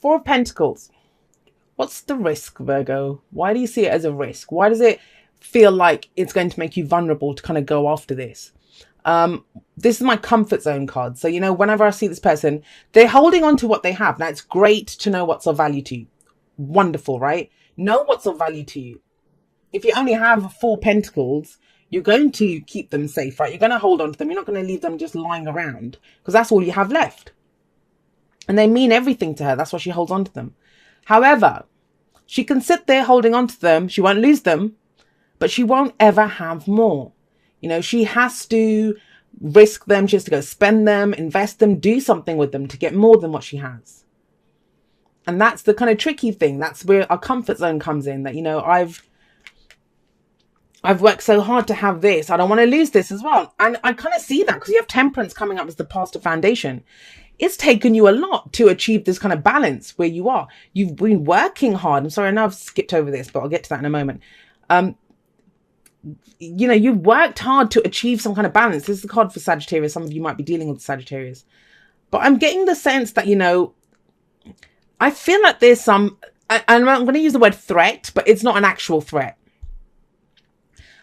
Four of Pentacles. What's the risk, Virgo? Why do you see it as a risk? Why does it feel like it's going to make you vulnerable to kind of go after this? This is my comfort zone card. So, you know, whenever I see this person, they're holding on to what they have. Now, it's great to know what's of value to you. Wonderful, right? Know what's of value to you. If you only have 4 pentacles, you're going to keep them safe, right? You're going to hold on to them. You're not going to leave them just lying around because that's all you have left. And they mean everything to her. That's why she holds on to them. However, she can sit there holding on to them. She won't lose them, but she won't ever have more. You know, she has to risk them. She has to go spend them, invest them, do something with them to get more than what she has. And that's the kind of tricky thing. That's where our comfort zone comes in, that, you know, I've worked so hard to have this. I don't want to lose this as well. And I kind of see that because you have Temperance coming up as the pastor foundation. It's taken you a lot to achieve this kind of balance where you are. You've been working hard. I'm sorry, I know I've skipped over this, but I'll get to that in a moment. You know, you've worked hard to achieve some kind of balance. This is the card for Sagittarius. Some of you might be dealing with Sagittarius. But I'm getting the sense that, you know, I feel like there's some, and I'm going to use the word threat, but it's not an actual threat.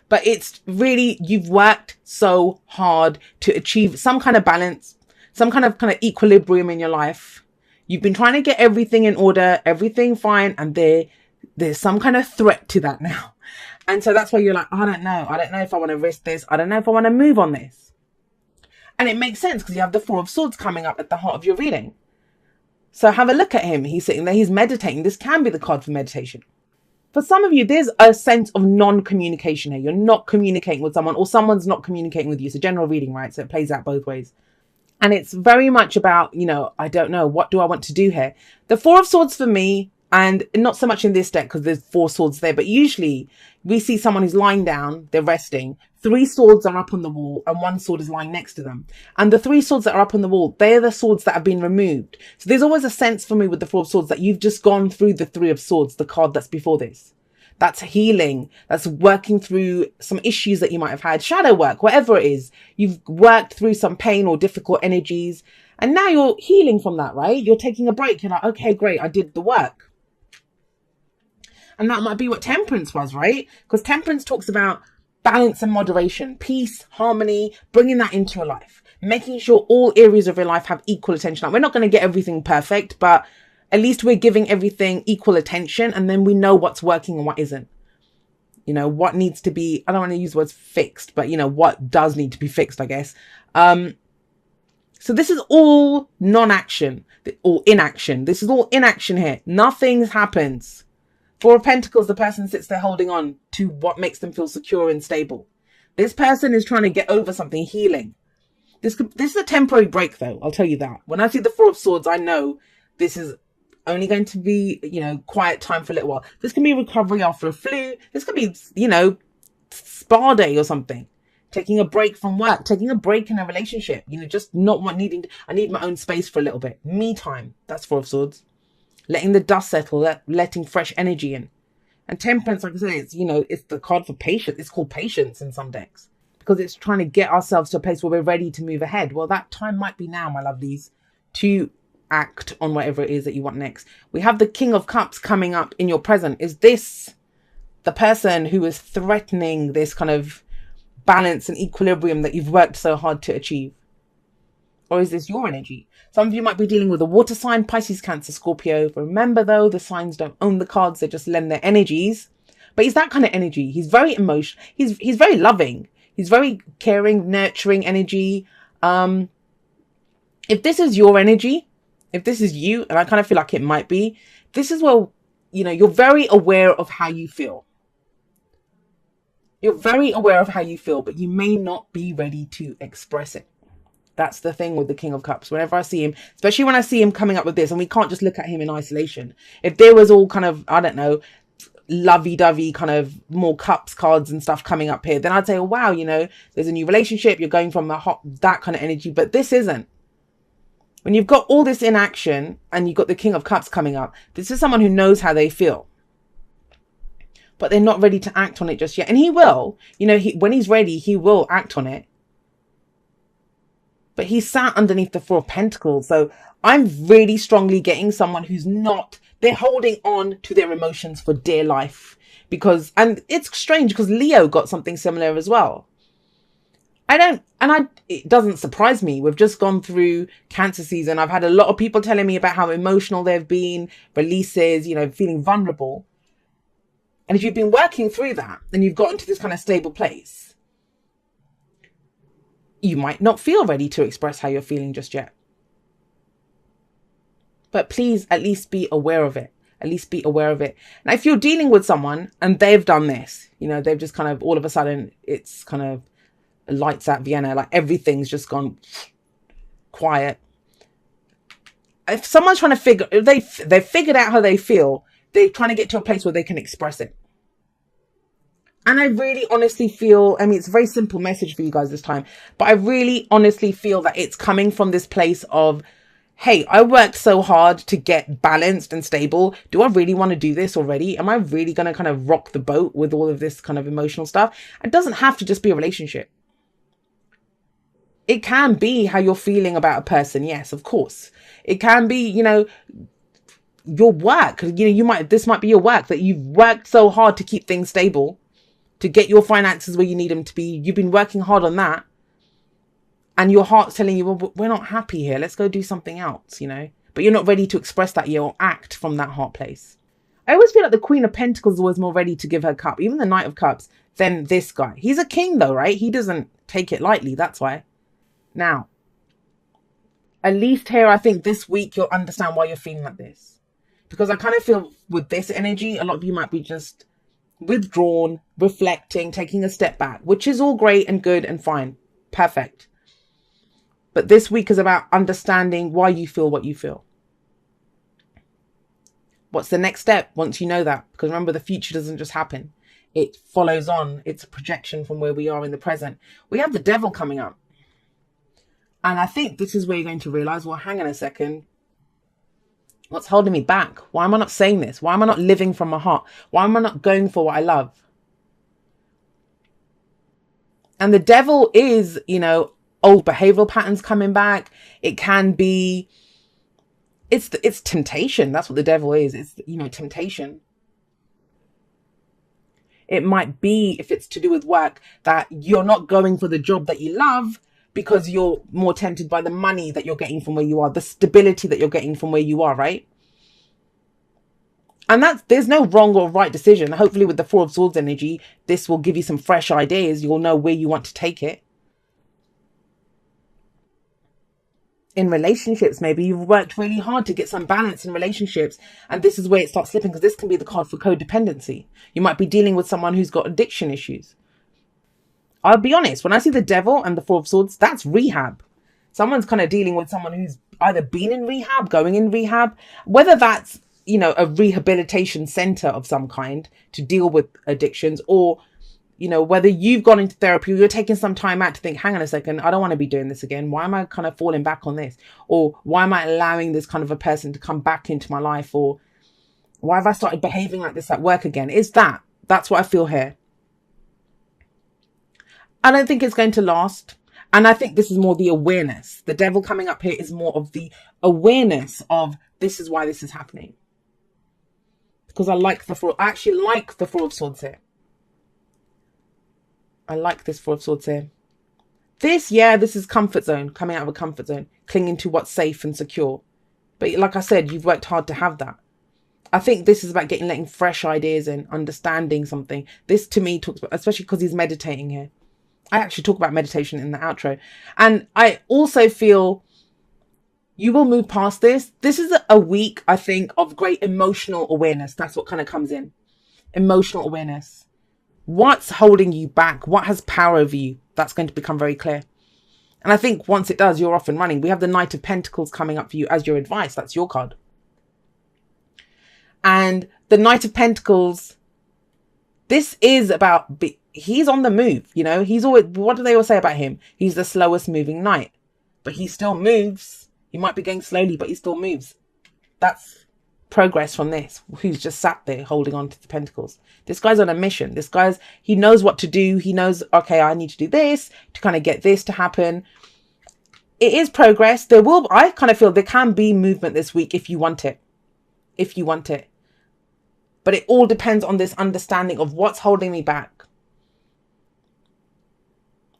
But it's really, you've worked so hard to achieve some kind of balance, some kind of equilibrium in your life. You've been trying to get everything in order, everything fine, and there's some kind of threat to that now. And so that's why you're like, I don't know if I want to risk this. I don't know if I want to move on this. And it makes sense because you have the Four of Swords coming up at the heart of your reading. So have a look at him. He's sitting there, he's meditating. This can be the card for meditation. For some of you, there's a sense of non-communication here. You're not communicating with someone, or someone's not communicating with you. It's a general reading, right? So it plays out both ways. And it's very much about, you know, I don't know, what do I want to do here? The Four of Swords for me, and not so much in this deck because there's 4 swords there, but usually we see someone who's lying down, they're resting. 3 swords are up on the wall and 1 sword is lying next to them. And the 3 swords that are up on the wall, they're the swords that have been removed. So there's always a sense for me with the 4 of Swords that you've just gone through the 3 of Swords, the card that's before this. That's healing. That's working through some issues that you might have had, shadow work, whatever it is. You've worked through some pain or difficult energies. And now you're healing from that, right? You're taking a break. You're like, okay, great. I did the work. And that might be what Temperance was, right? Because Temperance talks about balance and moderation, peace, harmony, bringing that into your life, making sure all areas of your life have equal attention. Like, we're not going to get everything perfect, but at least we're giving everything equal attention. And then we know what's working and what isn't. You know, what needs to be, I don't want to use words fixed, but you know, what does need to be fixed, I guess. So this is all non-action or inaction. This is all inaction here. Nothing happens. 4 of Pentacles, the person sits there holding on to what makes them feel secure and stable. This person is trying to get over something, healing. This is a temporary break, though. I'll tell you that. When I see the 4 of Swords, I know this is only going to be, you know, quiet time for a little while. This can be recovery after a flu. This could be, you know, spa day or something. Taking a break from work, taking a break in a relationship. You know, just not needing, I need my own space for a little bit. Me time. That's 4 of Swords. Letting the dust settle, letting fresh energy in. And Temperance, like I say, it's, you know, it's the card for patience. It's called patience in some decks because it's trying to get ourselves to a place where we're ready to move ahead. Well, that time might be now, my lovelies, to act on whatever it is that you want next. We have the King of Cups coming up in your present. Is this the person who is threatening this kind of balance and equilibrium that you've worked so hard to achieve? Or is this your energy? Some of you might be dealing with a water sign, Pisces, Cancer, Scorpio. Remember, though, the signs don't own the cards. They just lend their energies. But he's that kind of energy. He's very emotional. He's very loving. He's very caring, nurturing energy. If this is your energy, if this is you, and I kind of feel like it might be, this is where, you know, you're very aware of how you feel. You're very aware of how you feel, but you may not be ready to express it. That's the thing with the King of Cups. Whenever I see him, especially when I see him coming up with this, and we can't just look at him in isolation. If there was all kind of, I don't know, lovey-dovey kind of more cups cards and stuff coming up here, then I'd say, oh, wow, you know, there's a new relationship. You're going from that kind of energy, but this isn't. When you've got all this in action and you've got the King of Cups coming up, this is someone who knows how they feel, but they're not ready to act on it just yet. And he will, you know, when he's ready, he will act on it. But he sat underneath the Four of Pentacles. So I'm really strongly getting someone who's not, they're holding on to their emotions for dear life. Because, and it's strange because Leo got something similar as well. It doesn't surprise me. We've just gone through Cancer season. I've had a lot of people telling me about how emotional they've been, releases, you know, feeling vulnerable. And if you've been working through that and you've gotten to this kind of stable place, you might not feel ready to express how you're feeling just yet. But please at least be aware of it. At least be aware of it. Now, if you're dealing with someone and they've done this, you know, they've just kind of all of a sudden it's kind of lights at Vienna, like everything's just gone quiet. If someone's trying to figure, they've figured out how they feel, they're trying to get to a place where they can express it. And I really honestly feel, I mean, it's a very simple message for you guys this time, but I really honestly feel that it's coming from this place of, hey, I worked so hard to get balanced and stable. Do I really want to do this already? Am I really going to kind of rock the boat with all of this kind of emotional stuff? It doesn't have to just be a relationship. It can be how you're feeling about a person. Yes, of course. It can be, you know, your work. You know, this might be your work, that you've worked so hard to keep things stable, to get your finances where you need them to be. You've been working hard on that. And your heart's telling you, well, we're not happy here. Let's go do something else, you know. But you're not ready to express that yet or act from that heart place. I always feel like the Queen of Pentacles is always more ready to give her cup, even the Knight of Cups, than this guy. He's a king though, right? He doesn't take it lightly. That's why. Now, at least here, I think this week you'll understand why you're feeling like this. Because I kind of feel with this energy, a lot of you might be just withdrawn, reflecting, taking a step back, which is all great and good and fine. Perfect. But this week is about understanding why you feel what you feel. What's the next step once you know that? Because remember, the future doesn't just happen. It follows on. It's a projection from where we are in the present. We have the Devil coming up. And I think this is where you're going to realize, well, hang on a second. What's holding me back? Why am I not saying this? Why am I not living from my heart? Why am I not going for what I love? And the Devil is, you know, old behavioral patterns coming back. It can be, it's temptation. That's what the Devil is. It's, you know, temptation. It might be, if it's to do with work, that you're not going for the job that you love because you're more tempted by the money that you're getting from where you are, the stability that you're getting from where you are, right? And there's no wrong or right decision. Hopefully with the Four of Swords energy, this will give you some fresh ideas. You'll know where you want to take it. In relationships, maybe you've worked really hard to get some balance in relationships, and this is where it starts slipping, because this can be the card for codependency. You might be dealing with someone who's got addiction issues. I'll be honest, when I see the Devil and the Four of Swords, that's rehab. Someone's kind of dealing with someone who's either been in rehab, going in rehab, whether that's, you know, a rehabilitation center of some kind to deal with addictions, or, you know, whether you've gone into therapy or you're taking some time out to think, hang on a second, I don't want to be doing this again. Why am I kind of falling back on this? Or why am I allowing this kind of a person to come back into my life? Or why have I started behaving like this at work again? That's what I feel here. I don't think it's going to last. And I think this is more the awareness. The Devil coming up here is more of the awareness of, this is why this is happening. Because I actually like the Four of Swords here. I like this Four of Swords here. This is comfort zone, coming out of a comfort zone, clinging to what's safe and secure. But like I said, you've worked hard to have that. I think this is about letting fresh ideas in, understanding something. This to me talks about, especially because he's meditating here. I actually talk about meditation in the outro. And I also feel you will move past this. This is a week, I think, of great emotional awareness. That's what kind of comes in. Emotional awareness. What's holding you back? What has power over you? That's going to become very clear. And I think once it does, you're off and running. We have the Knight of Pentacles coming up for you as your advice. That's your card. And the Knight of Pentacles, this is about, he's on the move, you know. He's always, what do they all say about him? He's the slowest moving knight. But he still moves. He might be going slowly, but he still moves. That's progress from this, who's just sat there holding on to the pentacles. This guy's on a mission. He knows what to do. He knows, okay, I need to do this to kind of get this to happen. it is progress. I kind of feel there can be movement this week if you want it. If you want it. But it all depends on this understanding of what's holding me back.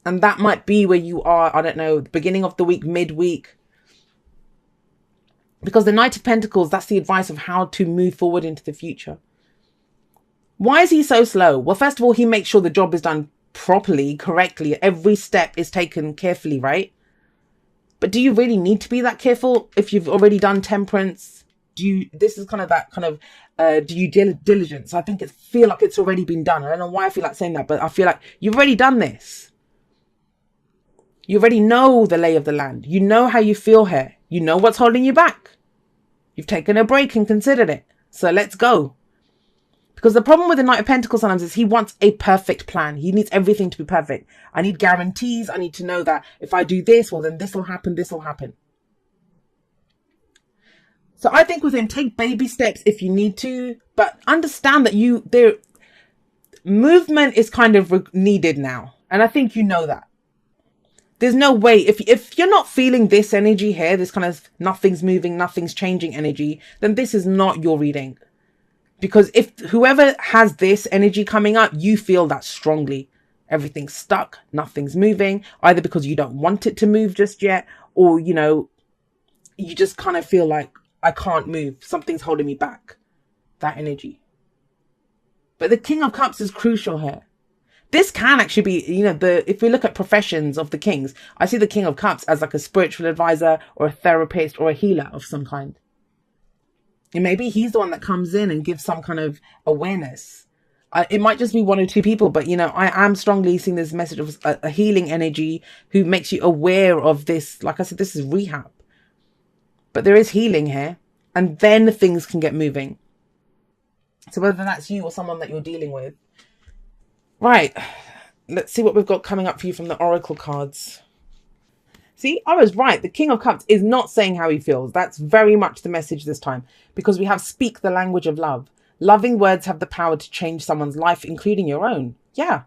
And that might be where you are, I don't know, the beginning of the week, midweek. Because the Knight of Pentacles, that's the advice of how to move forward into the future. Why is he so slow? Well, first of all, he makes sure the job is done properly, correctly. Every step is taken carefully, right? But do you really need to be that careful if you've already done Temperance? This is kind of that kind of due diligence. I feel like it's already been done. I don't know why I feel like saying that, but I feel like you've already done this. You already know the lay of the land. You know how you feel here. You know what's holding you back. You've taken a break and considered it. So let's go. Because the problem with the Knight of Pentacles sometimes is he wants a perfect plan. He needs everything to be perfect. I need guarantees. I need to know that if I do this, well, then this will happen. This will happen. So I think with him, take baby steps if you need to, but understand that movement is kind of needed now. And I think you know that. There's no way, if you're not feeling this energy here, this kind of nothing's moving, nothing's changing energy, then this is not your reading. Because if whoever has this energy coming up, you feel that strongly. Everything's stuck, nothing's moving, either because you don't want it to move just yet, or, you know, you just kind of feel like, I can't move, something's holding me back. That energy. But the King of Cups is crucial here. This can actually be, you know, if we look at professions of the kings, I see the King of Cups as like a spiritual advisor or a therapist or a healer of some kind. And maybe he's the one that comes in and gives some kind of awareness. It might just be one or two people, but, you know, I am strongly seeing this message of a healing energy who makes you aware of this. Like I said, this is rehab. But there is healing here, and then things can get moving. So whether that's you or someone that you're dealing with. Right, let's see what we've got coming up for you from the Oracle cards. See, I was right. The King of Cups is not saying how he feels. That's very much the message this time, because we have speak the language of love. Loving words have the power to change someone's life, including your own. Yeah.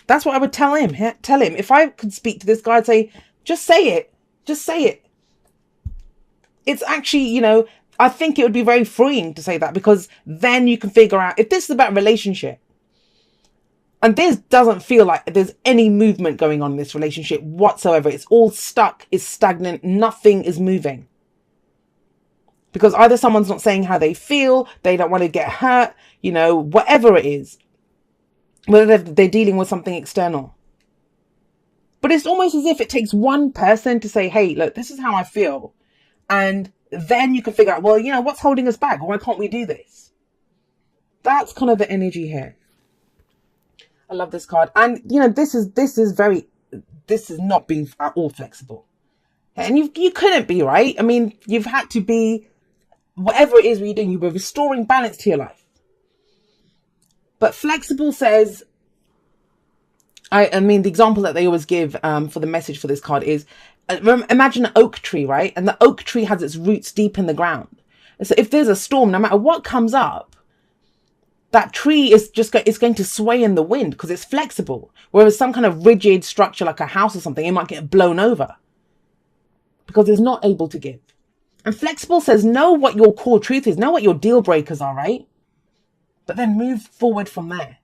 That's what I would tell him. Tell him, if I could speak to this guy, I'd say, just say it. Just say it. It's actually, you know, I think it would be very freeing to say that, because then you can figure out if this is about relationship. And this doesn't feel like there's any movement going on in this relationship whatsoever. It's all stuck, it's stagnant, nothing is moving. Because either someone's not saying how they feel, they don't want to get hurt, you know, whatever it is. Whether they're dealing with something external. But it's almost as if it takes one person to say, hey, look, this is how I feel. And then you can figure out, well, you know, what's holding us back? Why can't we do this? That's kind of the energy here. I love this card. And, you know, this is not being at all flexible. And you couldn't be, right? I mean, you've had to be, whatever it is you're doing, you were restoring balance to your life. But flexible says, I mean, the example that they always give for the message for this card is, imagine an oak tree, right? And the oak tree has its roots deep in the ground. And so if there's a storm, no matter what comes up, that tree is it's going to sway in the wind because it's flexible. Whereas some kind of rigid structure like a house or something, it might get blown over because it's not able to give. And flexible says, know what your core truth is, know what your deal breakers are, right? But then move forward from there.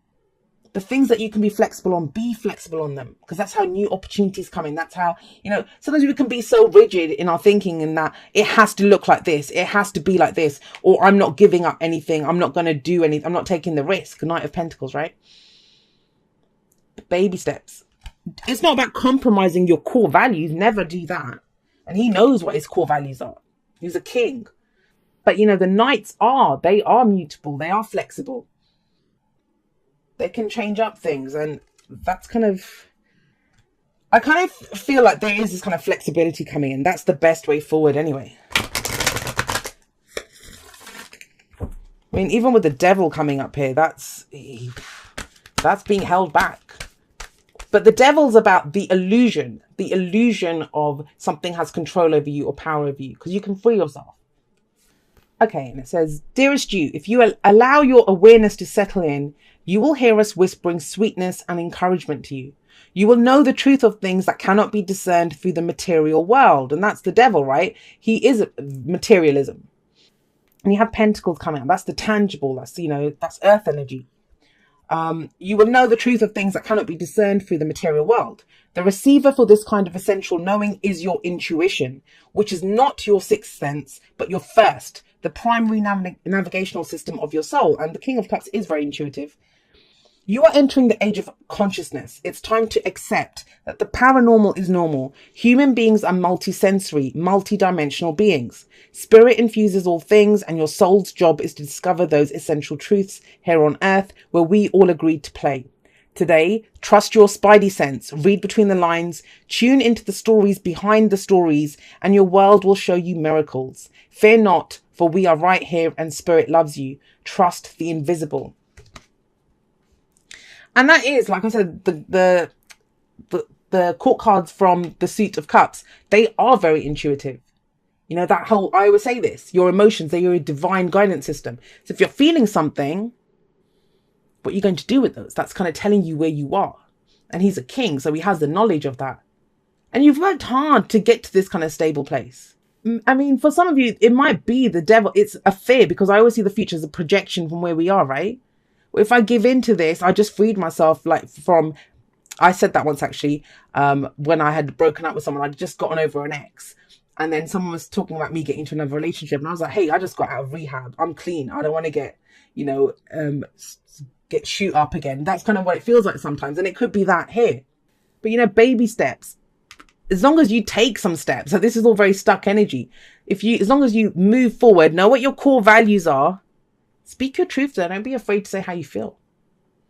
The things that you can be flexible on, be flexible on them, because that's how new opportunities come in. That's how, you know, sometimes we can be so rigid in our thinking in that it has to look like this, it has to be like this, or I'm not giving up anything, I'm not going to do anything, I'm not taking the risk. Knight of Pentacles, right? Baby steps. It's not about compromising your core values. Never do that. And he knows what his core values are. He's a king. But, you know, the knights they are mutable, they are flexible. They can change up things, and that's I kind of feel like there is this kind of flexibility coming in. That's the best way forward anyway. I mean, even with the devil coming up here, that's being held back. But the devil's about the illusion of something has control over you or power over you, because you can free yourself. Okay, and it says, dearest you, if you allow your awareness to settle in, you will hear us whispering sweetness and encouragement to you. You will know the truth of things that cannot be discerned through the material world. And that's the devil, right? He is materialism. And you have pentacles coming out. That's the tangible. That's, that's earth energy. You will know the truth of things that cannot be discerned through the material world. The receiver for this kind of essential knowing is your intuition, which is not your sixth sense, but your first, the primary navigational system of your soul. And the King of Cups is very intuitive. You are entering the age of consciousness. It's time to accept that the paranormal is normal. Human beings are multisensory, multidimensional beings. Spirit infuses all things, and your soul's job is to discover those essential truths here on earth where we all agreed to play. Today, trust your spidey sense, read between the lines, tune into the stories behind the stories, and your world will show you miracles. Fear not, for we are right here and Spirit loves you. Trust the invisible. And that is, like I said, the court cards from the Suit of Cups, they are very intuitive. That whole, I always say this, your emotions, they're your divine guidance system. So if you're feeling something, what are you going to do with those? That's kind of telling you where you are. And he's a king, so he has the knowledge of that. And you've worked hard to get to this kind of stable place. I mean, for some of you, it might be the devil. It's a fear, because I always see the future as a projection from where we are, right? If I give in to this, I just freed myself I said that once actually, when I had broken up with someone. I'd just gotten over an ex, and then someone was talking about me getting into another relationship, and I was like, hey, I just got out of rehab. I'm clean. I don't want to get, get shoot up again. That's kind of what it feels like sometimes. And it could be that here, but baby steps, as long as you take some steps. So this is all very stuck energy. As long as you move forward, know what your core values are, speak your truth there. Don't be afraid to say how you feel.